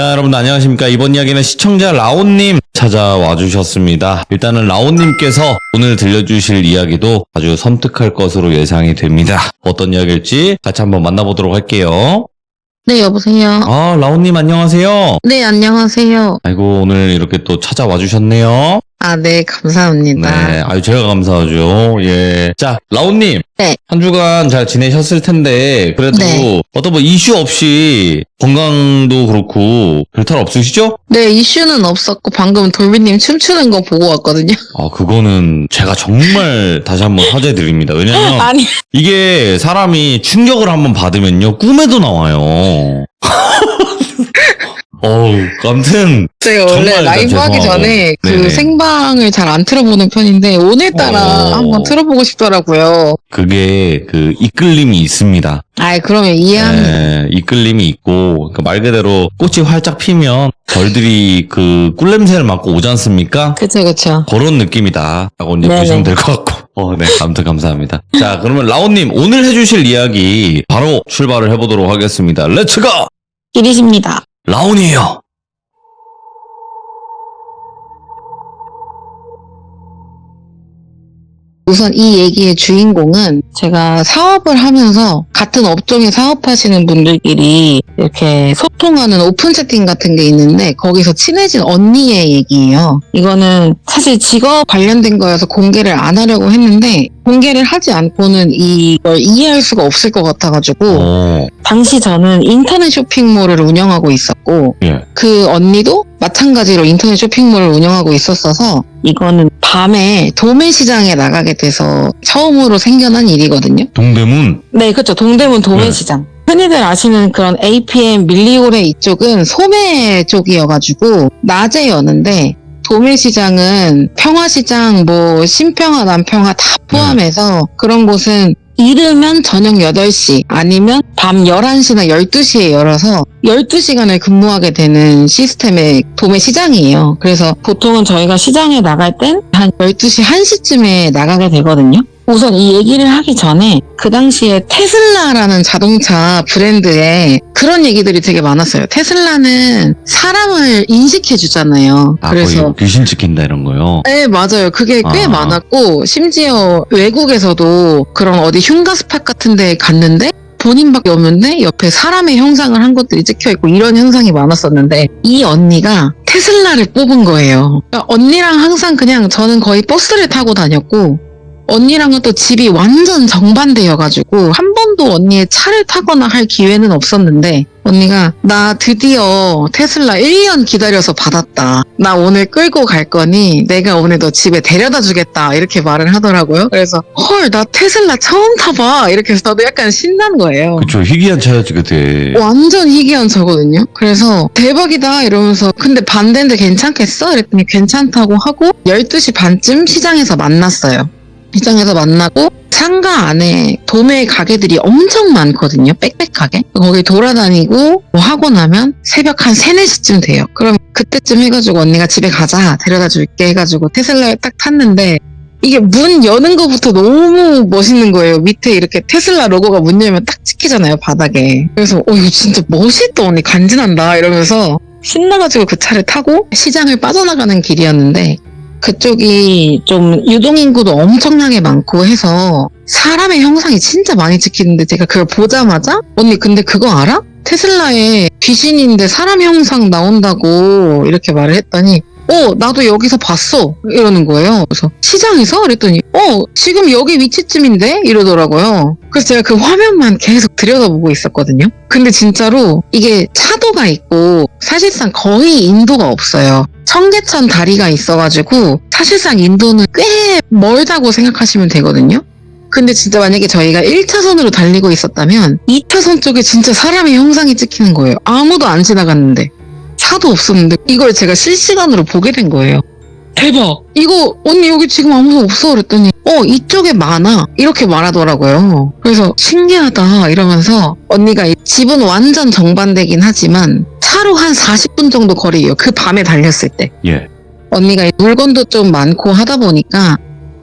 자, 여러분 안녕하십니까. 이번 이야기는 시청자 라온님 찾아와 주셨습니다. 일단은 라온님께서 오늘 들려주실 이야기도 아주 섬뜩할 것으로 예상이 됩니다. 어떤 이야기일지 같이 한번 만나보도록 할게요. 네, 여보세요. 아, 라온님 안녕하세요. 네, 안녕하세요. 아이고, 오늘 이렇게 또 찾아와 주셨네요. 아, 네, 감사합니다. 네, 아유, 제가 감사하죠. 예. 자, 라온님. 네. 한 주간 잘 지내셨을 텐데, 그래도 네. 어떤 뭐 이슈 없이 건강도 그렇고 별탈 없으시죠? 네, 이슈는 없었고, 방금 돌비님 춤추는 거 보고 왔거든요. 아, 그거는 제가 정말 다시 한번 사죄드립니다. 왜냐면 아니, 이게 사람이 충격을 한번 받으면요, 꿈에도 나와요. 아무튼 제가 원래 정말 라이브 하기 죄송하고. 전에 그 네네. 생방을 잘 안 틀어보는 편인데, 오늘따라 한번 틀어보고 싶더라고요. 그게 그 이끌림이 있습니다. 아이, 그러면 이해합니다. 네, 이끌림이 있고 그 말 그대로 꽃이 활짝 피면 벌들이 그 꿀냄새를 맡고 오지 않습니까? 그쵸, 그쵸. 그런 느낌이다라고 이제 네네. 보시면 될 것 같고. 네, 아무튼 감사합니다. 자, 그러면 라온님 오늘 해주실 이야기 바로 출발을 해보도록 하겠습니다. 렛츠고! 길이십니다. 라온이에요. 우선 이 얘기의 주인공은 제가 사업을 하면서 같은 업종에 사업하시는 분들끼리 이렇게 소통하는 오픈 채팅 같은 게 있는데 거기서 친해진 언니의 얘기예요. 이거는 사실 직업 관련된 거여서 공개를 안 하려고 했는데 공개를 하지 않고는 이걸 이해할 수가 없을 것 같아가지고 당시 저는 인터넷 쇼핑몰을 운영하고 있었고 예. 그 언니도 마찬가지로 인터넷 쇼핑몰을 운영하고 있었어서 이거는 밤에 도매시장에 나가게 돼서 처음으로 생겨난 일이거든요. 동대문. 네, 그렇죠. 동대문 도매시장. 흔히들 아시는 그런 APM 밀리오레 이쪽은 소매 쪽이어가지고 낮에 여는데 도매시장은 평화시장, 뭐 신평화, 남평화 다 포함해서 그런 곳은 이르면 저녁 8시 아니면 밤 11시나 12시에 열어서 12시간을 근무하게 되는 시스템의 도매시장이에요. 그래서 보통은 저희가 시장에 나갈 땐 한 12시 1시쯤에 나가게 되거든요. 우선 이 얘기를 하기 전에 그 당시에 테슬라라는 자동차 브랜드에 그런 얘기들이 되게 많았어요. 테슬라는 사람을 인식해 주잖아요. 아, 그래서 거의 귀신 찍힌다 이런 거요. 네, 맞아요. 그게 꽤 많았고 심지어 외국에서도 그런 어디 흉가 스팟 같은 데 갔는데 본인밖에 없는데 옆에 사람의 형상을 한 것들이 찍혀있고 이런 현상이 많았었는데 이 언니가 테슬라를 뽑은 거예요. 그러니까 언니랑 항상 그냥 저는 거의 버스를 타고 다녔고 언니랑은 또 집이 완전 정반대여가지고 한 번도 언니의 차를 타거나 할 기회는 없었는데 언니가 나 드디어 테슬라 1년 기다려서 받았다. 나 오늘 끌고 갈 거니 내가 오늘 너 집에 데려다 주겠다. 이렇게 말을 하더라고요. 그래서 헐, 나 테슬라 처음 타봐. 이렇게 해서 저도 약간 신난 거예요. 그쵸, 희귀한 차였지 그때. 완전 희귀한 차거든요. 그래서 대박이다 이러면서 근데 반대인데 괜찮겠어? 이랬더니 괜찮다고 하고 12시 반쯤 시장에서 만났어요. 시장에서 만나고 상가 안에 도매 가게들이 엄청 많거든요. 빽빽하게. 거기 돌아다니고 뭐 하고 나면 새벽 한 3, 4시쯤 돼요. 그럼 그때쯤 해가지고 언니가 집에 가자 데려다 줄게 해가지고 테슬라에 딱 탔는데 이게 문 여는 거부터 너무 멋있는 거예요. 밑에 이렇게 테슬라 로고가 문 열면 딱 찍히잖아요, 바닥에. 그래서 이거 진짜 멋있다 언니, 간지난다 이러면서 신나가지고 그 차를 타고 시장을 빠져나가는 길이었는데 그쪽이 좀 유동인구도 엄청나게 많고 해서 사람의 형상이 진짜 많이 찍히는데 제가 그걸 보자마자 언니 근데 그거 알아? 테슬라에 귀신인데 사람 형상 나온다고 이렇게 말을 했더니 나도 여기서 봤어 이러는 거예요. 그래서 시장에서? 그랬더니 지금 여기 위치쯤인데? 이러더라고요. 그래서 제가 그 화면만 계속 들여다보고 있었거든요. 근데 진짜로 이게 차도가 있고 사실상 거의 인도가 없어요. 청계천 다리가 있어가지고 사실상 인도는 꽤 멀다고 생각하시면 되거든요. 근데 진짜 만약에 저희가 1차선으로 달리고 있었다면 2차선 쪽에 진짜 사람의 형상이 찍히는 거예요. 아무도 안 지나갔는데 차도 없었는데 이걸 제가 실시간으로 보게 된 거예요. 대박! 이거 언니 여기 지금 아무도 없어 그랬더니 이쪽에 많아 이렇게 말하더라고요. 그래서 신기하다 이러면서 언니가 집은 완전 정반대긴 하지만 차로 한 40분 정도 거리예요. 그 밤에 달렸을 때. 예. 언니가 물건도 좀 많고 하다 보니까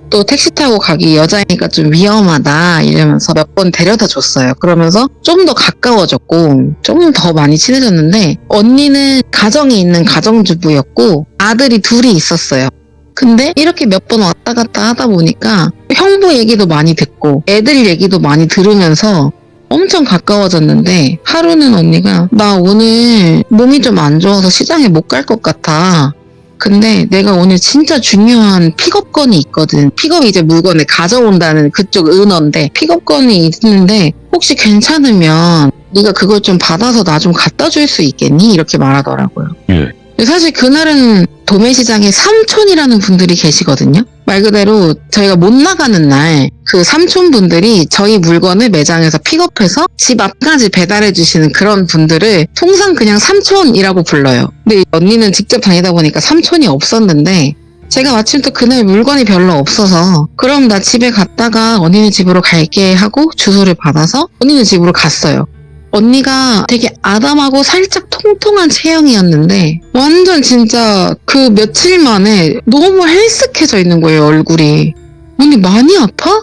또 택시 타고 가기 여자이니까 좀 위험하다 이러면서 몇 번 데려다 줬어요. 그러면서 좀 더 가까워졌고 좀 더 많이 친해졌는데 언니는 가정이 있는 가정주부였고 아들이 둘이 있었어요. 근데 이렇게 몇 번 왔다 갔다 하다 보니까 형부 얘기도 많이 듣고 애들 얘기도 많이 들으면서 엄청 가까워졌는데 하루는 언니가 나 오늘 몸이 좀 안 좋아서 시장에 못 갈 것 같아. 근데 내가 오늘 진짜 중요한 픽업건이 있거든. 픽업이 이제 물건을 가져온다는 그쪽 은어인데 픽업건이 있는데 혹시 괜찮으면 네가 그걸 좀 받아서 나 좀 갖다 줄 수 있겠니? 이렇게 말하더라고요. 예. 사실 그날은 도매시장에 삼촌이라는 분들이 계시거든요. 말 그대로 저희가 못 나가는 날 그 삼촌분들이 저희 물건을 매장에서 픽업해서 집 앞까지 배달해 주시는 그런 분들을 통상 그냥 삼촌이라고 불러요. 근데 언니는 직접 다니다 보니까 삼촌이 없었는데 제가 마침 또 그날 물건이 별로 없어서 그럼 나 집에 갔다가 언니네 집으로 갈게 하고 주소를 받아서 언니네 집으로 갔어요. 언니가 되게 아담하고 살짝 통통한 체형이었는데 완전 진짜 그 며칠 만에 너무 헬쓱해져 있는 거예요, 얼굴이. 언니 많이 아파?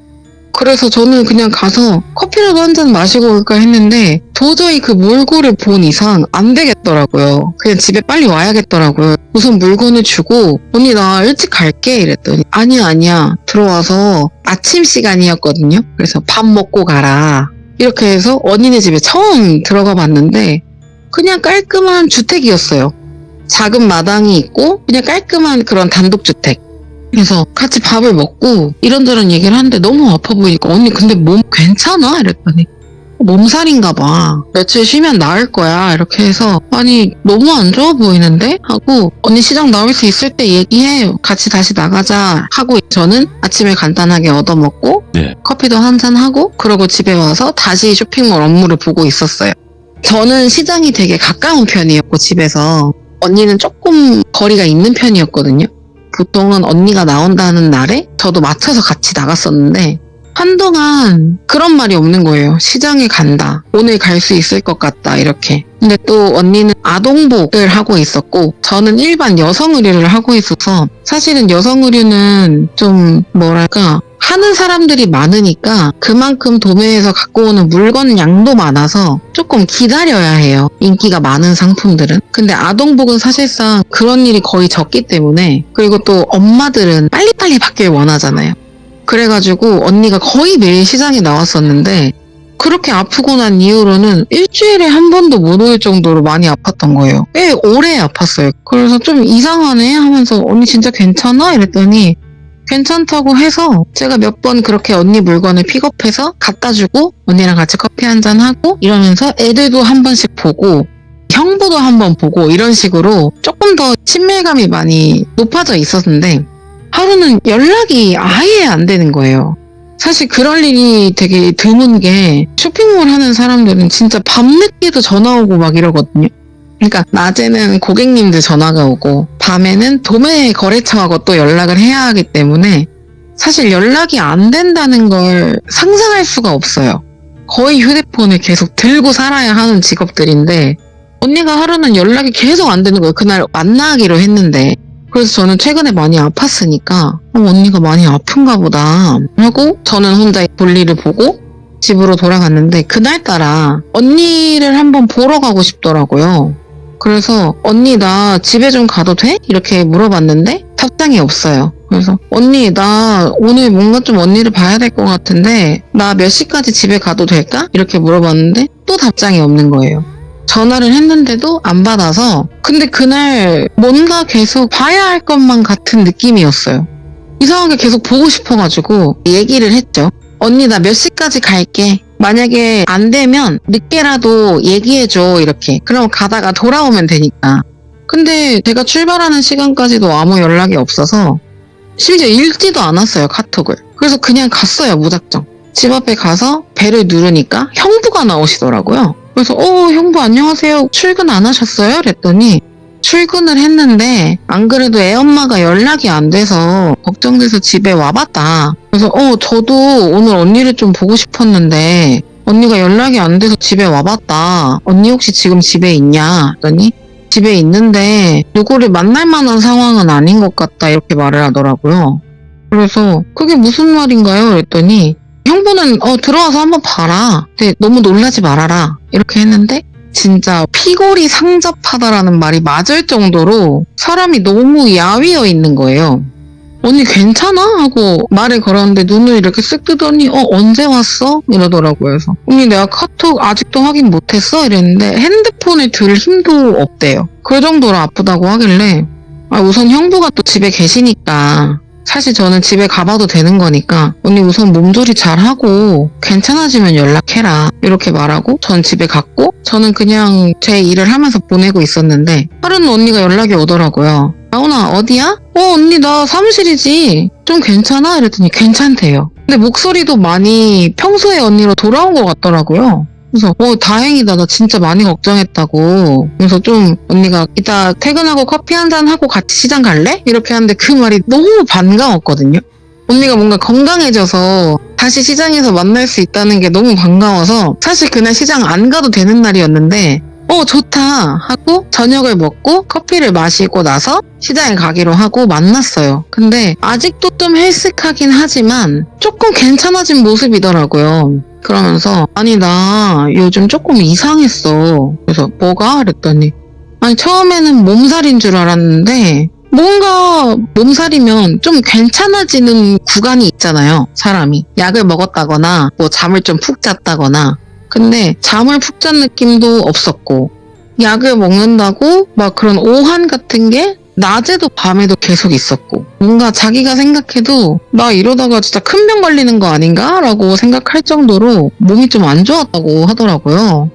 그래서 저는 그냥 가서 커피라도 한 잔 마시고 올까 했는데 도저히 그 몰골을 본 이상 안 되겠더라고요. 그냥 집에 빨리 와야겠더라고요. 우선 물건을 주고 언니 나 일찍 갈게 이랬더니 아니야 들어와서 아침 시간이었거든요. 그래서 밥 먹고 가라. 이렇게 해서 언니네 집에 처음 들어가 봤는데 그냥 깔끔한 주택이었어요. 작은 마당이 있고 그냥 깔끔한 그런 단독주택. 그래서 같이 밥을 먹고 이런저런 얘기를 하는데 너무 아파 보이니까 언니 근데 몸 괜찮아? 이랬더니 몸살인가 봐. 며칠 쉬면 나을 거야. 이렇게 해서 아니 너무 안 좋아 보이는데? 하고 언니 시장 나올 수 있을 때 얘기해. 같이 다시 나가자 하고 저는 아침에 간단하게 얻어먹고 네. 커피도 한잔 하고 그러고 집에 와서 다시 쇼핑몰 업무를 보고 있었어요. 저는 시장이 되게 가까운 편이었고 집에서 언니는 조금 거리가 있는 편이었거든요. 보통은 언니가 나온다는 날에 저도 맞춰서 같이 나갔었는데 한동안 그런 말이 없는 거예요. 시장에 간다. 오늘 갈 수 있을 것 같다. 이렇게. 근데 또 언니는 아동복을 하고 있었고 저는 일반 여성 의류를 하고 있어서 사실은 여성 의류는 좀 뭐랄까 하는 사람들이 많으니까 그만큼 도매에서 갖고 오는 물건 양도 많아서 조금 기다려야 해요. 인기가 많은 상품들은. 근데 아동복은 사실상 그런 일이 거의 적기 때문에 그리고 또 엄마들은 빨리빨리 받길 원하잖아요. 그래가지고 언니가 거의 매일 시장에 나왔었는데 그렇게 아프고 난 이후로는 일주일에 한 번도 못 올 정도로 많이 아팠던 거예요. 꽤 오래 아팠어요. 그래서 좀 이상하네 하면서 언니 진짜 괜찮아? 이랬더니 괜찮다고 해서 제가 몇 번 그렇게 언니 물건을 픽업해서 갖다 주고 언니랑 같이 커피 한잔 하고 이러면서 애들도 한 번씩 보고 형부도 한 번 보고 이런 식으로 조금 더 친밀감이 많이 높아져 있었는데 하루는 연락이 아예 안 되는 거예요. 사실 그럴 일이 되게 드문 게 쇼핑몰 하는 사람들은 진짜 밤늦게도 전화 오고 막 이러거든요. 그러니까 낮에는 고객님들 전화가 오고 밤에는 도매 거래처하고 또 연락을 해야 하기 때문에 사실 연락이 안 된다는 걸 상상할 수가 없어요. 거의 휴대폰을 계속 들고 살아야 하는 직업들인데 언니가 하루는 연락이 계속 안 되는 거예요. 그날 만나기로 했는데 그래서 저는 최근에 많이 아팠으니까 언니가 많이 아픈가 보다 하고 저는 혼자 볼일을 보고 집으로 돌아갔는데 그날따라 언니를 한번 보러 가고 싶더라고요. 그래서 언니 나 집에 좀 가도 돼? 이렇게 물어봤는데 답장이 없어요. 그래서 언니 나 오늘 뭔가 좀 언니를 봐야 될 것 같은데 나 몇 시까지 집에 가도 될까? 이렇게 물어봤는데 또 답장이 없는 거예요. 전화를 했는데도 안 받아서 근데 그날 뭔가 계속 봐야 할 것만 같은 느낌이었어요. 이상하게 계속 보고 싶어가지고 얘기를 했죠. 언니 나 몇 시까지 갈게. 만약에 안 되면 늦게라도 얘기해줘 이렇게. 그럼 가다가 돌아오면 되니까. 근데 제가 출발하는 시간까지도 아무 연락이 없어서 심지어 읽지도 않았어요 카톡을. 그래서 그냥 갔어요 무작정. 집 앞에 가서 벨을 누르니까 형부가 나오시더라고요. 그래서 형부 안녕하세요. 출근 안 하셨어요? 그랬더니 출근을 했는데 안 그래도 애엄마가 연락이 안 돼서 걱정돼서 집에 와봤다. 그래서 저도 오늘 언니를 좀 보고 싶었는데 언니가 연락이 안 돼서 집에 와봤다. 언니 혹시 지금 집에 있냐? 그랬더니 집에 있는데 누구를 만날 만한 상황은 아닌 것 같다 이렇게 말을 하더라고요. 그래서 그게 무슨 말인가요? 그랬더니 형부는 들어와서 한번 봐라. 근데 너무 놀라지 말아라. 이렇게 했는데 진짜 피골이 상접하다라는 말이 맞을 정도로 사람이 너무 야위어 있는 거예요. 언니 괜찮아? 하고 말을 걸었는데 눈을 이렇게 쓱 뜨더니 언제 왔어? 이러더라고요. 그래서 언니 내가 카톡 아직도 확인 못했어? 이랬는데 핸드폰을 들 힘도 없대요. 그 정도로 아프다고 하길래 우선 형부가 또 집에 계시니까 사실 저는 집에 가봐도 되는 거니까 언니 우선 몸조리 잘하고 괜찮아지면 연락해라 이렇게 말하고 전 집에 갔고 저는 그냥 제 일을 하면서 보내고 있었는데 하루는 언니가 연락이 오더라고요. 라온아 어디야? 언니 나 사무실이지. 좀 괜찮아? 이랬더니 괜찮대요. 근데 목소리도 많이 평소의 언니로 돌아온 것 같더라고요. 그래서 다행이다. 나 진짜 많이 걱정했다고. 그래서 좀 언니가 이따 퇴근하고 커피 한잔 하고 같이 시장 갈래? 이렇게 하는데 그 말이 너무 반가웠거든요. 언니가 뭔가 건강해져서 다시 시장에서 만날 수 있다는 게 너무 반가워서 사실 그날 시장 안 가도 되는 날이었는데 좋다 하고 저녁을 먹고 커피를 마시고 나서 시장에 가기로 하고 만났어요. 근데 아직도 좀 헬쓱하긴 하지만 조금 괜찮아진 모습이더라고요. 그러면서 아니 나 요즘 조금 이상했어. 그래서 뭐가? 그랬더니 아니 처음에는 몸살인 줄 알았는데 뭔가 몸살이면 좀 괜찮아지는 구간이 있잖아요. 사람이 약을 먹었다거나 뭐 잠을 좀 푹 잤다거나 근데 잠을 푹 잔 느낌도 없었고 약을 먹는다고 막 그런 오한 같은 게 낮에도 밤에도 계속 있었고 뭔가 자기가 생각해도 나 이러다가 진짜 큰 병 걸리는 거 아닌가? 라고 생각할 정도로 몸이 좀 안 좋았다고 하더라고요.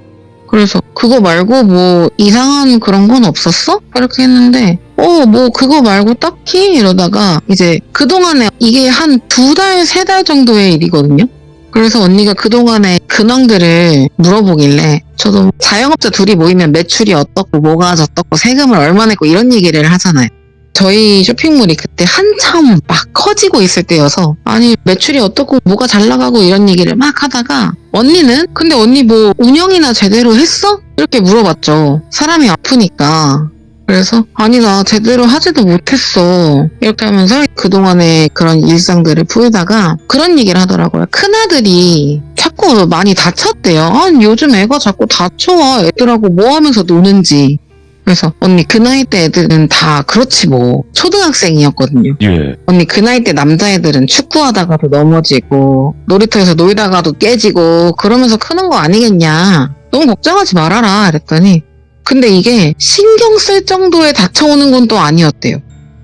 그래서 그거 말고 뭐 이상한 그런 건 없었어? 이렇게 했는데 뭐 그거 말고 딱히 이러다가 이제 그동안에 이게 한 2달, 3달 정도의 일이거든요. 그래서 언니가 그동안의 근황들을 물어보길래 저도 자영업자 둘이 모이면 매출이 어떻고 뭐가 어떻고 세금을 얼마 냈고 이런 얘기를 하잖아요. 저희 쇼핑몰이 그때 한참 막 커지고 있을 때여서 아니 매출이 어떻고 뭐가 잘 나가고 이런 얘기를 막 하다가 언니는 근데 언니 뭐 운영이나 제대로 했어? 이렇게 물어봤죠. 사람이 아프니까. 그래서 아니 나 제대로 하지도 못했어 이렇게 하면서 그동안의 그런 일상들을 풀다가 그런 얘기를 하더라고요. 큰아들이 자꾸 많이 다쳤대요. 아니 요즘 애가 자꾸 다쳐 애들하고 뭐 하면서 노는지. 그래서 언니 그 나이 때 애들은 다 그렇지 뭐 초등학생이었거든요. 예. 언니 그 나이 때 남자애들은 축구하다가도 넘어지고 놀이터에서 놀다가도 깨지고 그러면서 크는 거 아니겠냐. 너무 걱정하지 말아라 이랬더니 근데 이게 신경 쓸 정도에 다쳐오는 건 또 아니었대요.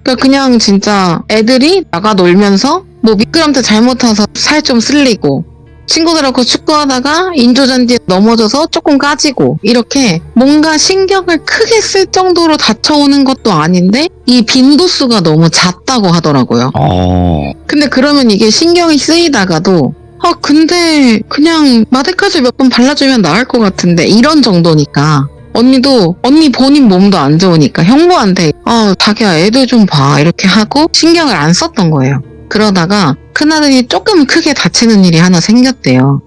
그러니까 그냥 진짜 애들이 나가 놀면서 뭐 미끄럼틀 잘못 타서 살 좀 쓸리고 친구들하고 축구하다가 인조잔디에 넘어져서 조금 까지고 이렇게 뭔가 신경을 크게 쓸 정도로 다쳐오는 것도 아닌데 이 빈도수가 너무 잦다고 하더라고요. 근데 그러면 이게 신경이 쓰이다가도 근데 그냥 마데카솔 몇 번 발라주면 나을 것 같은데 이런 정도니까 언니도 언니 본인 몸도 안 좋으니까 형부한테 자기야 애들 좀 봐 이렇게 하고 신경을 안 썼던 거예요. 그러다가 큰아들이 조금 크게 다치는 일이 하나 생겼대요.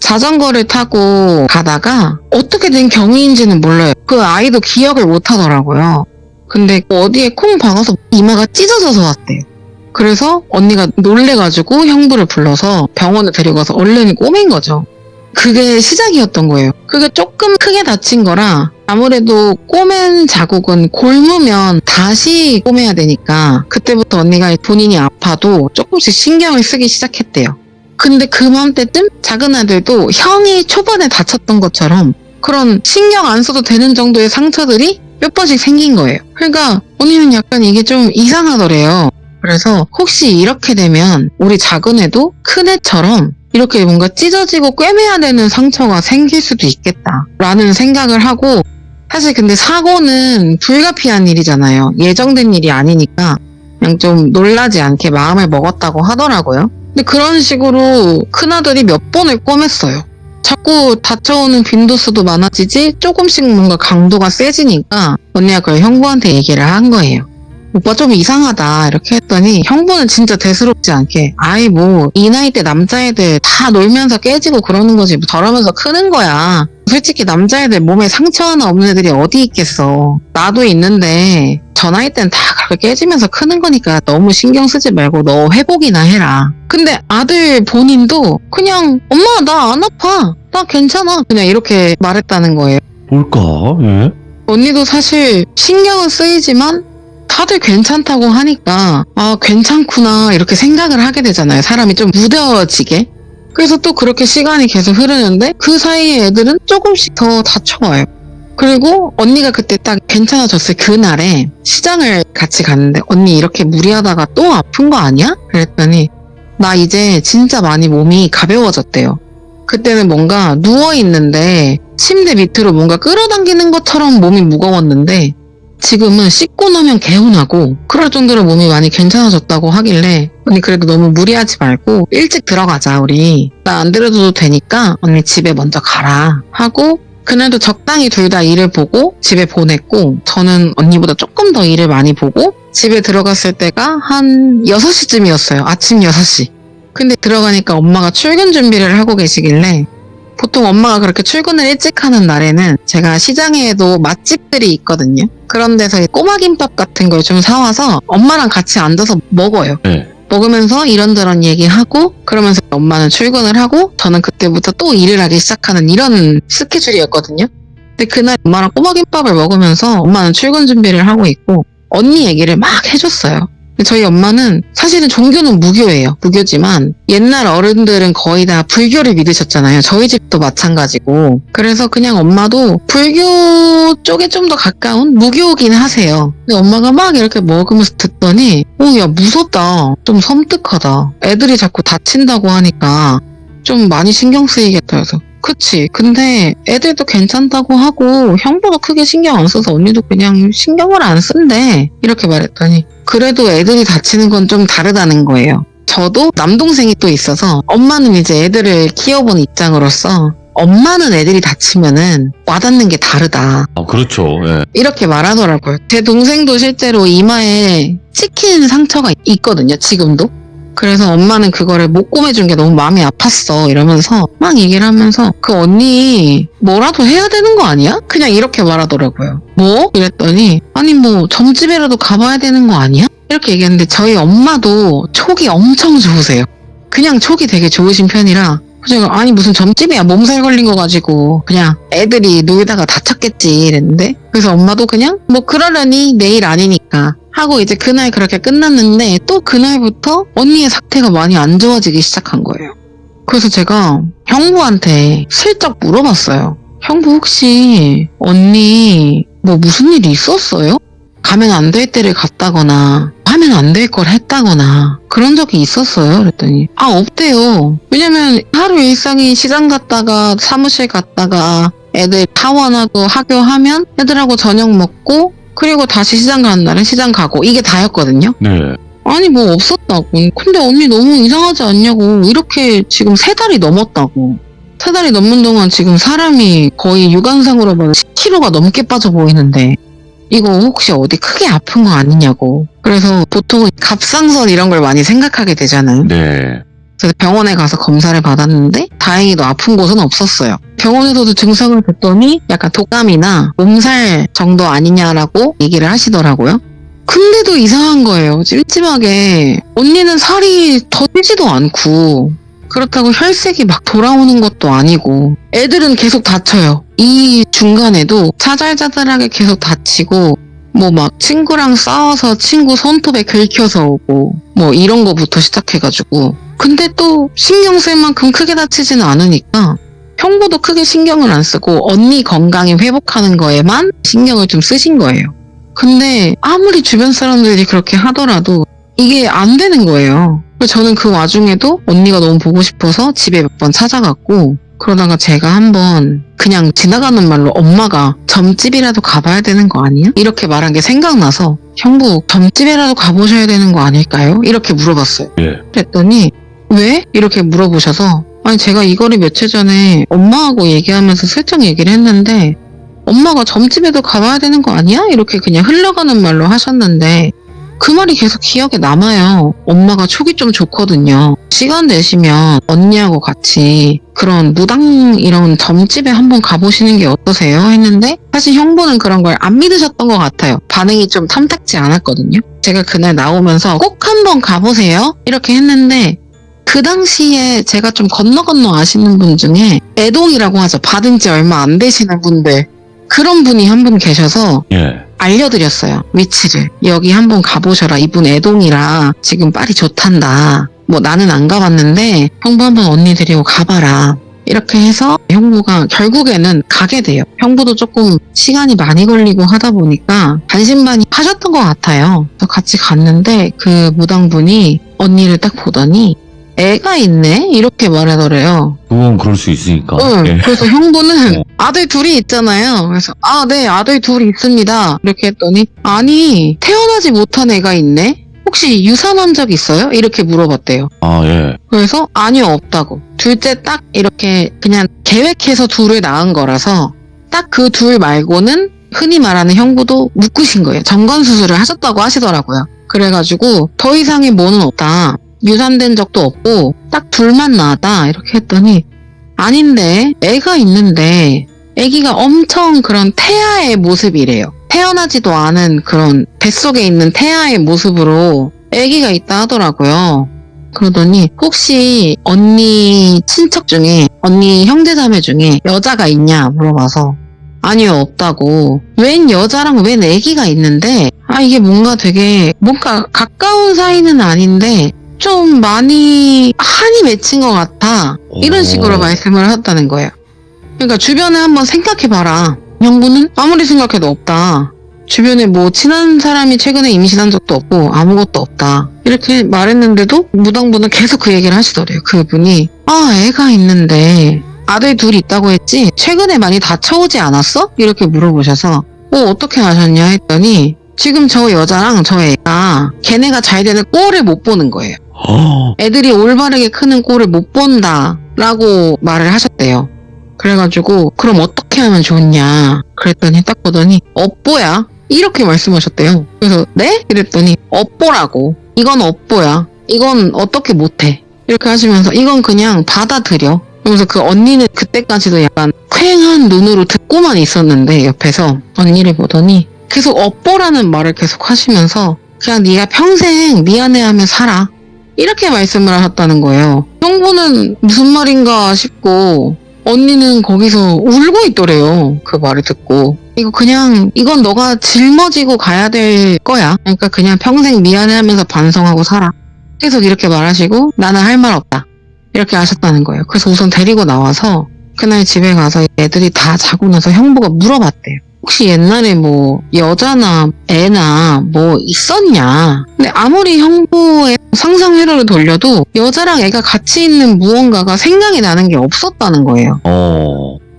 자전거를 타고 가다가 어떻게 된 경위인지는 몰라요. 그 아이도 기억을 못 하더라고요. 근데 어디에 콩 박아서 이마가 찢어져서 왔대요. 그래서 언니가 놀래가지고 형부를 불러서 병원에 데려가서 얼른 꼬맨 거죠. 그게 시작이었던 거예요. 그게 조금 크게 다친 거라 아무래도 꼬맨 자국은 곪으면 다시 꼬매야 되니까 그때부터 언니가 본인이 아파도 조금씩 신경을 쓰기 시작했대요. 근데 그맘때쯤 작은 아들도 형이 초반에 다쳤던 것처럼 그런 신경 안 써도 되는 정도의 상처들이 몇 번씩 생긴 거예요. 그러니까 언니는 약간 이게 좀 이상하더래요. 그래서 혹시 이렇게 되면 우리 작은 애도 큰 애처럼 이렇게 뭔가 찢어지고 꿰매야 되는 상처가 생길 수도 있겠다 라는 생각을 하고 사실 근데 사고는 불가피한 일이잖아요. 예정된 일이 아니니까 그냥 좀 놀라지 않게 마음을 먹었다고 하더라고요. 근데 그런 식으로 큰아들이 몇 번을 꿰맸어요. 자꾸 다쳐오는 빈도수도 많아지지 조금씩 뭔가 강도가 세지니까 언니가 그걸 형부한테 얘기를 한 거예요. 오빠 좀 이상하다 이렇게 했더니 형부는 진짜 대수롭지 않게 아이 뭐 이 나이 때 남자애들 다 놀면서 깨지고 그러는 거지 뭐 저러면서 크는 거야. 솔직히 남자애들 몸에 상처 하나 없는 애들이 어디 있겠어. 나도 있는데 저 나이 때는 다 그렇게 깨지면서 크는 거니까 너무 신경 쓰지 말고 너 회복이나 해라. 근데 아들 본인도 그냥 엄마 나 안 아파. 나 괜찮아. 그냥 이렇게 말했다는 거예요. 뭘까? 예? 언니도 사실 신경은 쓰이지만 다들 괜찮다고 하니까 아 괜찮구나 이렇게 생각을 하게 되잖아요. 사람이 좀 무뎌지게. 그래서 또 그렇게 시간이 계속 흐르는데 그 사이에 애들은 조금씩 더 다쳐와요. 그리고 언니가 그때 딱 괜찮아졌을 그날에 시장을 같이 갔는데 언니 이렇게 무리하다가 또 아픈 거 아니야? 그랬더니 나 이제 진짜 많이 몸이 가벼워졌대요. 그때는 뭔가 누워있는데 침대 밑으로 뭔가 끌어당기는 것처럼 몸이 무거웠는데 지금은 씻고 나면 개운하고 그럴 정도로 몸이 많이 괜찮아졌다고 하길래 언니 그래도 너무 무리하지 말고 일찍 들어가자 우리. 나 안 들어줘도 되니까 언니 집에 먼저 가라 하고 그날도 적당히 둘 다 일을 보고 집에 보냈고 저는 언니보다 조금 더 일을 많이 보고 집에 들어갔을 때가 한 6시쯤이었어요. 아침 6시. 근데 들어가니까 엄마가 출근 준비를 하고 계시길래 보통 엄마가 그렇게 출근을 일찍 하는 날에는 제가 시장에도 맛집들이 있거든요. 그런 데서 꼬마김밥 같은 걸 좀 사와서 엄마랑 같이 앉아서 먹어요. 네. 먹으면서 이런저런 얘기하고 그러면서 엄마는 출근을 하고 저는 그때부터 또 일을 하기 시작하는 이런 스케줄이었거든요. 근데 그날 엄마랑 꼬마김밥을 먹으면서 엄마는 출근 준비를 하고 있고 언니 얘기를 막 해줬어요. 근데 저희 엄마는 사실은 종교는 무교예요. 무교지만 옛날 어른들은 거의 다 불교를 믿으셨잖아요. 저희 집도 마찬가지고. 그래서 그냥 엄마도 불교 쪽에 좀 더 가까운 무교긴 하세요. 근데 엄마가 막 이렇게 먹으면서 듣더니 야 무섭다. 좀 섬뜩하다. 애들이 자꾸 다친다고 하니까 좀 많이 신경 쓰이겠다 해서 그치. 근데 애들도 괜찮다고 하고 형보다 크게 신경 안 써서 언니도 그냥 신경을 안 쓴대. 이렇게 말했더니 그래도 애들이 다치는 건 좀 다르다는 거예요. 저도 남동생이 또 있어서 엄마는 이제 애들을 키워본 입장으로서 엄마는 애들이 다치면은 와닿는 게 다르다. 아, 그렇죠. 예. 이렇게 말하더라고요. 제 동생도 실제로 이마에 찍힌 상처가 있거든요. 지금도. 그래서 엄마는 그거를 못 꼬매준 게 너무 마음이 아팠어 이러면서 막 얘기를 하면서 그 언니 뭐라도 해야 되는 거 아니야? 그냥 이렇게 말하더라고요. 뭐? 이랬더니 아니 뭐 점집이라도 가봐야 되는 거 아니야? 이렇게 얘기했는데 저희 엄마도 촉이 엄청 좋으세요. 그냥 촉이 되게 좋으신 편이라 제가 아니 무슨 점집이야 몸살 걸린 거 가지고 그냥 애들이 놀다가 다쳤겠지 이랬는데 그래서 엄마도 그냥 뭐 그러려니 내일 아니니까 하고 이제 그날 그렇게 끝났는데 또 그날부터 언니의 상태가 많이 안 좋아지기 시작한 거예요. 그래서 제가 형부한테 슬쩍 물어봤어요. 형부 혹시 언니 뭐 무슨 일이 있었어요? 가면 안 될 때를 갔다거나 하면 안 될 걸 했다거나 그런 적이 있었어요? 그랬더니 아 없대요. 왜냐면 하루 일상이 시장 갔다가 사무실 갔다가 애들 타원하고 학교하면 애들하고 저녁 먹고 그리고 다시 시장 가는 날은 시장 가고 이게 다였거든요. 네. 아니 뭐 없었다고. 근데 언니 너무 이상하지 않냐고. 이렇게 지금 3달이 넘었다고. 3달이 넘는 동안 지금 사람이 거의 육안상으로 봐도 10kg가 넘게 빠져 보이는데 이거 혹시 어디 크게 아픈 거 아니냐고. 그래서 보통은 갑상선 이런 걸 많이 생각하게 되잖아요. 네. 그래서 병원에 가서 검사를 받았는데 다행히도 아픈 곳은 없었어요. 병원에서도 증상을 듣더니 약간 독감이나 몸살 정도 아니냐라고 얘기를 하시더라고요. 근데도 이상한 거예요. 찜찜하게 언니는 살이 더 찌지도 않고 그렇다고 혈색이 막 돌아오는 것도 아니고 애들은 계속 다쳐요. 이 중간에도 자잘자잘하게 계속 다치고 뭐 막 친구랑 싸워서 친구 손톱에 긁혀서 오고 뭐 이런 거부터 시작해가지고 근데 또 신경 쓸 만큼 크게 다치지는 않으니까 형부도 크게 신경을 안 쓰고 언니 건강이 회복하는 거에만 신경을 좀 쓰신 거예요. 근데 아무리 주변 사람들이 그렇게 하더라도 이게 안 되는 거예요. 그래서 저는 그 와중에도 언니가 너무 보고 싶어서 집에 몇 번 찾아갔고 그러다가 제가 한번 그냥 지나가는 말로 엄마가 점집이라도 가봐야 되는 거 아니야? 이렇게 말한 게 생각나서 형부 점집이라도 가보셔야 되는 거 아닐까요? 이렇게 물어봤어요. 예. 그랬더니 왜? 이렇게 물어보셔서 아니 제가 이거를 며칠 전에 엄마하고 얘기하면서 슬쩍 얘기를 했는데 엄마가 점집에도 가봐야 되는 거 아니야? 이렇게 그냥 흘러가는 말로 하셨는데 그 말이 계속 기억에 남아요. 엄마가 촉이 좀 좋거든요. 시간 내시면 언니하고 같이 그런 무당 이런 점집에 한번 가보시는 게 어떠세요? 했는데 사실 형부는 그런 걸 안 믿으셨던 것 같아요. 반응이 좀 탐탁지 않았거든요. 제가 그날 나오면서 꼭 한번 가보세요. 이렇게 했는데 그 당시에 제가 좀 건너 아시는 분 중에 애동이라고 하죠. 받은 지 얼마 안 되시는 분들. 그런 분이 한 분 계셔서 예. 알려드렸어요. 위치를. 여기 한번 가보셔라. 이분 애동이라 지금 빨이 좋단다. 뭐 나는 안 가봤는데 형부 한번 언니 데리고 가봐라. 이렇게 해서 형부가 결국에는 가게 돼요. 형부도 조금 시간이 많이 걸리고 하다 보니까 반신반의 하셨던 것 같아요. 그래서 같이 갔는데 그 무당분이 언니를 딱 보더니 애가 있네? 이렇게 말하더래요. 그건 그럴 수 있으니까. 응. 예. 그래서 형부는 어. 아들 둘이 있잖아요. 그래서 네, 아들 둘이 있습니다. 이렇게 했더니 아니, 태어나지 못한 애가 있네? 혹시 유산한 적 있어요? 이렇게 물어봤대요. 아, 예. 그래서 아니요, 없다고. 둘째 딱 이렇게 그냥 계획해서 둘을 낳은 거라서 딱 그 둘 말고는 흔히 말하는 형부도 묶으신 거예요. 정관 수술을 하셨다고 하시더라고요. 그래가지고 더 이상의 뭐는 없다. 유산된 적도 없고 딱 둘만 낳았다. 이렇게 했더니 아닌데 애가 있는데 애기가 엄청 그런 태아의 모습이래요. 태어나지도 않은 그런 뱃속에 있는 태아의 모습으로 애기가 있다 하더라고요. 그러더니 혹시 언니 친척 중에 언니 형제자매 중에 여자가 있냐 물어봐서 아니요, 없다고. 웬 여자랑 웬 애기가 있는데 이게 뭔가 가까운 사이는 아닌데 좀 많이 한이 맺힌 것 같아. 이런 식으로 말씀을 하셨다는 거예요. 그러니까 주변에 한번 생각해봐라. 형부는 아무리 생각해도 없다. 주변에 뭐 친한 사람이 최근에 임신한 적도 없고 아무것도 없다. 이렇게 말했는데도 무당분은 계속 그 얘기를 하시더래요. 그분이 애가 있는데 아들 둘이 있다고 했지? 최근에 많이 다쳐오지 않았어? 이렇게 물어보셔서 어떻게 아셨냐 했더니 지금 저 여자랑 저 애가 걔네가 잘 되는 꼴을 못 보는 거예요. 애들이 올바르게 크는 꼴을 못 본다 라고 말을 하셨대요. 그래가지고 그럼 어떻게 하면 좋냐 그랬더니 딱 보더니 업보야 이렇게 말씀하셨대요. 그래서 네? 이랬더니 업보라고. 이건 업보야. 이건 어떻게 못해. 이렇게 하시면서 이건 그냥 받아들여. 그러면서 그 언니는 그때까지도 약간 퀭한 눈으로 듣고만 있었는데 옆에서 언니를 보더니 계속 업보라는 말을 계속 하시면서 그냥 네가 평생 미안해하며 살아. 이렇게 말씀을 하셨다는 거예요. 형부는 무슨 말인가 싶고 언니는 거기서 울고 있더래요. 그 말을 듣고. 이건 너가 짊어지고 가야 될 거야. 그러니까 그냥 평생 미안해하면서 반성하고 살아. 계속 이렇게 말하시고 나는 할 말 없다. 이렇게 하셨다는 거예요. 그래서 우선 데리고 나와서 그날 집에 가서 애들이 다 자고 나서 형부가 물어봤대요. 혹시 옛날에 뭐 여자나 애나 뭐 있었냐. 근데 아무리 형부의 상상 회로를 돌려도 여자랑 애가 같이 있는 무언가가 생각이 나는 게 없었다는 거예요.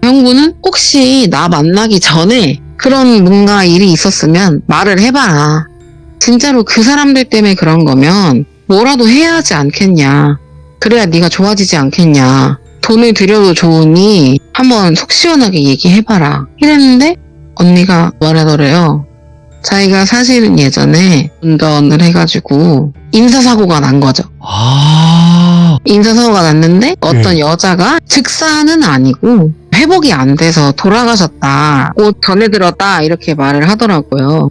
형부는 혹시 나 만나기 전에 그런 뭔가 일이 있었으면 말을 해봐라. 진짜로 그 사람들 때문에 그런 거면 뭐라도 해야 하지 않겠냐. 그래야 네가 좋아지지 않겠냐. 돈을 들여도 좋으니 한번 속 시원하게 얘기해봐라. 이랬는데 언니가 말하더래요. 자기가 사실은 예전에 운전을 해가지고 인사사고가 난 거죠. 인사사고가 났는데 어떤 여자가 즉사는 아니고 회복이 안 돼서 돌아가셨다. 옷 전해들었다. 이렇게 말을 하더라고요.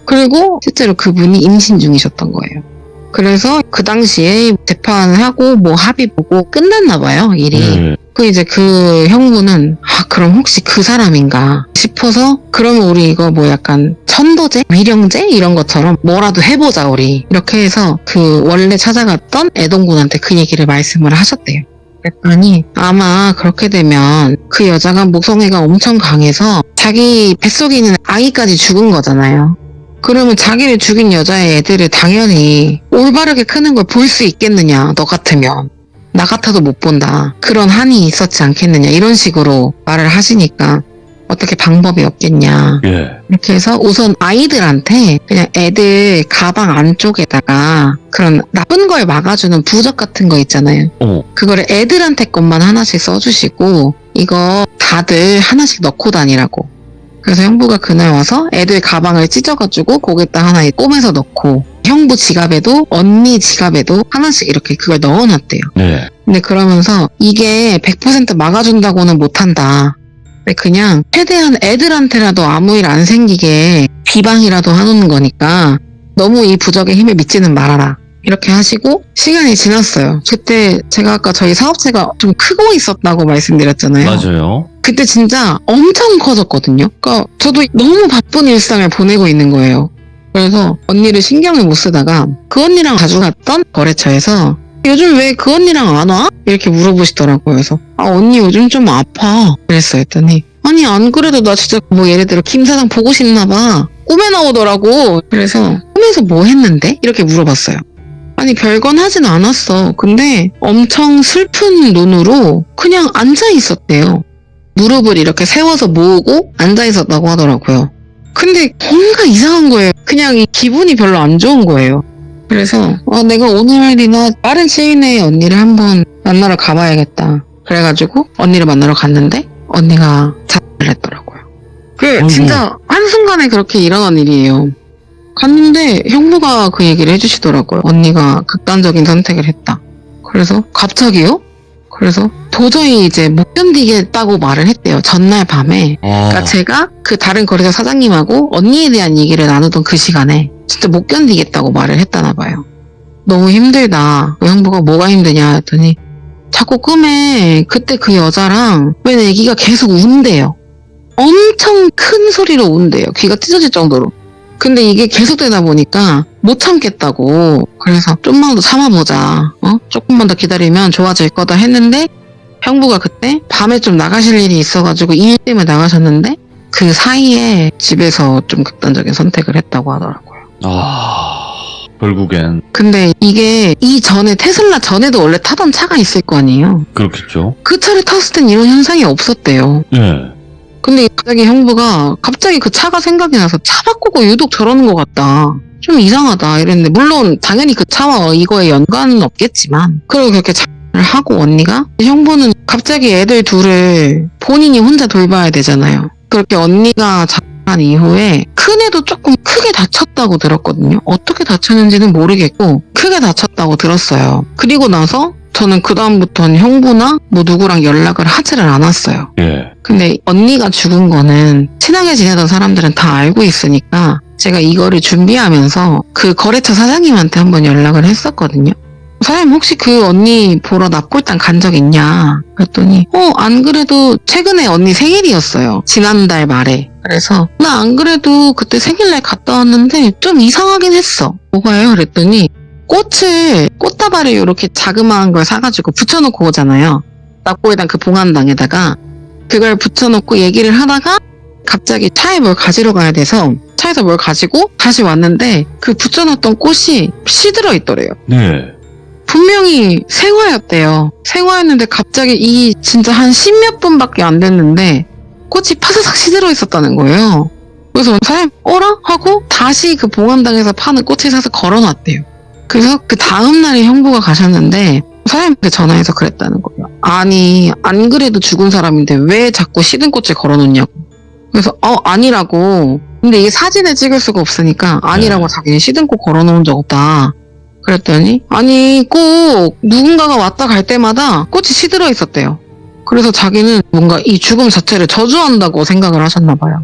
그리고 실제로 그분이 임신 중이셨던 거예요. 그래서 그 당시에 재판을 하고 뭐 합의 보고 끝났나 봐요, 일이. 이제 그 형부는 그럼 혹시 그 사람인가 싶어서 그러면 우리 이거 뭐 약간 천도제? 위령제? 이런 것처럼 뭐라도 해보자 우리. 이렇게 해서 그 원래 찾아갔던 애동군한테 그 얘기를 말씀을 하셨대요. 그랬더니 아마 그렇게 되면 그 여자가 모성애가 엄청 강해서 자기 뱃속에 있는 아기까지 죽은 거잖아요. 그러면 자기를 죽인 여자의 애들을 당연히 올바르게 크는 걸 볼 수 있겠느냐, 너 같으면. 나 같아도 못 본다. 그런 한이 있었지 않겠느냐, 이런 식으로 말을 하시니까 어떻게 방법이 없겠냐. 이렇게 해서 우선 아이들한테 그냥 애들 가방 안쪽에다가 그런 나쁜 걸 막아주는 부적 같은 거 있잖아요. 그거를 애들한테 것만 하나씩 써주시고 이거 다들 하나씩 넣고 다니라고. 그래서 형부가 그날 와서 애들 가방을 찢어가지고 거기다 하나 꼬매서 넣고 형부 지갑에도 언니 지갑에도 하나씩 이렇게 그걸 넣어놨대요. 네. 근데 그러면서 이게 100% 막아준다고는 못한다. 근데 그냥 최대한 애들한테라도 아무 일 안 생기게 비방이라도 하는 거니까 너무 이 부적의 힘에 믿지는 말아라. 이렇게 하시고 시간이 지났어요. 그때 제가 아까 저희 사업체가 좀 크고 있었다고 말씀드렸잖아요. 맞아요. 그때 진짜 엄청 커졌거든요. 그러니까 저도 너무 바쁜 일상을 보내고 있는 거예요. 그래서 언니를 신경을 못 쓰다가 그 언니랑 자주 갔던 거래처에서 요즘 왜 그 언니랑 안 와? 이렇게 물어보시더라고요. 그래서 언니 요즘 좀 아파. 그랬어요. 했더니 아니 안 그래도 나 진짜 뭐 예를 들어 김 사장 보고 싶나 봐. 꿈에 나오더라고. 그래서 꿈에서 뭐 했는데? 이렇게 물어봤어요. 아니 별건 하진 않았어. 근데 엄청 슬픈 눈으로 그냥 앉아 있었대요. 무릎을 이렇게 세워서 모으고 앉아 있었다고 하더라고요. 근데 뭔가 이상한 거예요. 그냥 이 기분이 별로 안 좋은 거예요. 그래서 내가 오늘이나 빠른 시일 내에 언니를 한번 만나러 가봐야겠다. 그래가지고 언니를 만나러 갔는데 언니가 자살을 했더라고요. 아이고. 진짜 한순간에 그렇게 일어난 일이에요. 갔는데 형부가 그 얘기를 해주시더라고요. 언니가 극단적인 선택을 했다. 그래서 갑자기요? 그래서 도저히 이제 못 견디겠다고 말을 했대요. 전날 밤에. 그러니까 제가 그 다른 거래사 사장님하고 언니에 대한 얘기를 나누던 그 시간에 진짜 못 견디겠다고 말을 했다나 봐요. 너무 힘들다. 그 형부가 뭐가 힘드냐 했더니 자꾸 꿈에 그때 그 여자랑 웬 애기가 계속 운대요. 엄청 큰 소리로 운대요. 귀가 찢어질 정도로. 근데 이게 계속되다 보니까 못 참겠다고. 그래서 좀만 더 참아보자. 조금만 더 기다리면 좋아질 거다 했는데 형부가 그때 밤에 좀 나가실 일이 있어가지고 일 때문에 나가셨는데 그 사이에 집에서 좀 극단적인 선택을 했다고 하더라고요. 결국엔. 근데 이게 이전에 테슬라 전에도 원래 타던 차가 있을 거 아니에요. 그렇겠죠. 그 차를 탔을 땐 이런 현상이 없었대요. 네. 근데 갑자기 형부가 갑자기 그 차가 생각이 나서 차 바꾸고 유독 저러는 것 같다. 좀 이상하다 이랬는데 물론 당연히 그 차와 이거에 연관은 없겠지만 그리고 그렇게 자살을 하고 언니가 형부는 갑자기 애들 둘을 본인이 혼자 돌봐야 되잖아요. 그렇게 언니가 자살한 이후에 큰애도 조금 크게 다쳤다고 들었거든요. 어떻게 다쳤는지는 모르겠고 크게 다쳤다고 들었어요. 그리고 나서 저는 그다음부터는 형부나 뭐 누구랑 연락을 하지를 않았어요. 예. 근데 언니가 죽은 거는 친하게 지내던 사람들은 다 알고 있으니까 제가 이거를 준비하면서 그 거래처 사장님한테 한번 연락을 했었거든요. 사장님 혹시 그 언니 보러 납골당 간 적 있냐? 그랬더니 안 그래도 최근에 언니 생일이었어요. 지난달 말에. 그래서 나 안 그래도 그때 생일날 갔다 왔는데 좀 이상하긴 했어. 뭐가요? 그랬더니 꽃다발을 이렇게 자그마한 걸 사가지고 붙여놓고 오잖아요. 납골당 그 봉안당에다가 그걸 붙여놓고 얘기를 하다가 갑자기 차에 뭘 가지러 가야 돼서 차에서 뭘 가지고 다시 왔는데 그 붙여놨던 꽃이 시들어 있더래요. 네. 분명히 생화였대요. 생화였는데 갑자기 이 진짜 한 10몇 분밖에 안 됐는데 꽃이 파사삭 시들어 있었다는 거예요. 그래서 사장님 어라? 하고 다시 그 봉안당에서 파는 꽃을 사서 걸어놨대요. 그래서 그 다음날에 형부가 가셨는데 사장님한테 전화해서 그랬다는 거예요. 아니 안 그래도 죽은 사람인데 왜 자꾸 시든 꽃을 걸어놓냐고. 그래서 아니라고. 근데 이게 사진을 찍을 수가 없으니까 아니라고 자기는 시든 꽃 걸어놓은 적 없다. 그랬더니 아니 꼭 누군가가 왔다 갈 때마다 꽃이 시들어 있었대요. 그래서 자기는 뭔가 이 죽음 자체를 저주한다고 생각을 하셨나 봐요.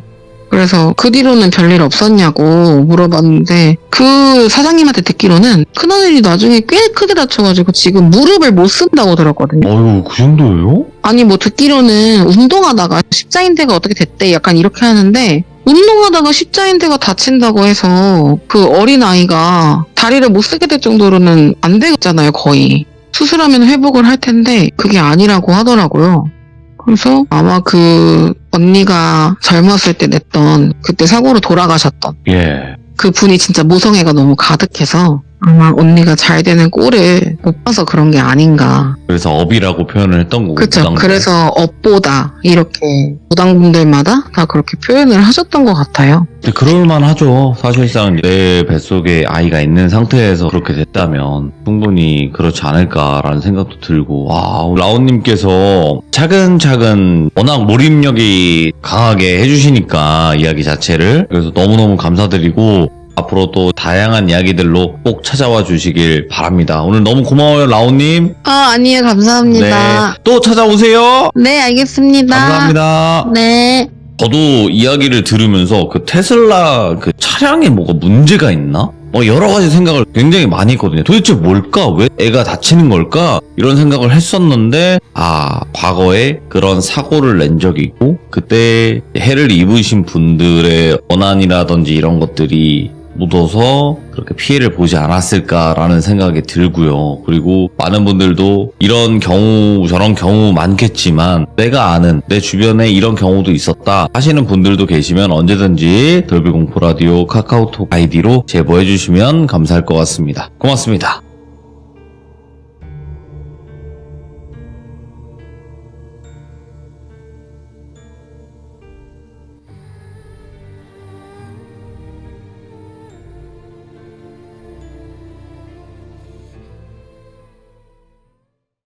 그래서 그 뒤로는 별일 없었냐고 물어봤는데 그 사장님한테 듣기로는 큰아들이 나중에 꽤 크게 다쳐가지고 지금 무릎을 못 쓴다고 들었거든요. 어휴, 그 정도예요? 아니 뭐 듣기로는 운동하다가 십자인대가 어떻게 됐대 약간 이렇게 하는데 운동하다가 십자인대가 다친다고 해서 그 어린아이가 다리를 못 쓰게 될 정도로는 안 되겠잖아요 거의. 수술하면 회복을 할 텐데 그게 아니라고 하더라고요. 그래서 아마 그 언니가 젊었을 때 냈던 그때 사고로 돌아가셨던 예. 그 분이 진짜 모성애가 너무 가득해서 아마 언니가 잘 되는 꼴을 못 봐서 그런 게 아닌가. 그래서 업이라고 표현을 했던 거고. 그쵸. 무당들. 그래서 업보다 이렇게 무당분들마다 다 그렇게 표현을 하셨던 것 같아요. 근데 그럴만 하죠. 사실상 내 뱃속에 아이가 있는 상태에서 그렇게 됐다면 충분히 그렇지 않을까라는 생각도 들고, 와, 라온님께서 차근차근 워낙 몰입력이 강하게 해주시니까 이야기 자체를, 그래서 너무너무 감사드리고 앞으로 또 다양한 이야기들로 꼭 찾아와 주시길 바랍니다. 오늘 너무 고마워요, 라온님. 아니에요. 감사합니다. 네, 또 찾아오세요. 네, 알겠습니다. 감사합니다. 네. 저도 이야기를 들으면서 그 테슬라 그 차량에 뭐가 문제가 있나? 여러 가지 생각을 굉장히 많이 했거든요. 도대체 뭘까? 왜 애가 다치는 걸까? 이런 생각을 했었는데, 과거에 그런 사고를 낸 적이 있고, 그때 해를 입으신 분들의 원한이라든지 이런 것들이 묻어서 그렇게 피해를 보지 않았을까라는 생각이 들고요. 그리고 많은 분들도 이런 경우 저런 경우 많겠지만 내가 아는 내 주변에 이런 경우도 있었다 하시는 분들도 계시면 언제든지 돌비공포라디오 카카오톡 아이디로 제보해 주시면 감사할 것 같습니다. 고맙습니다.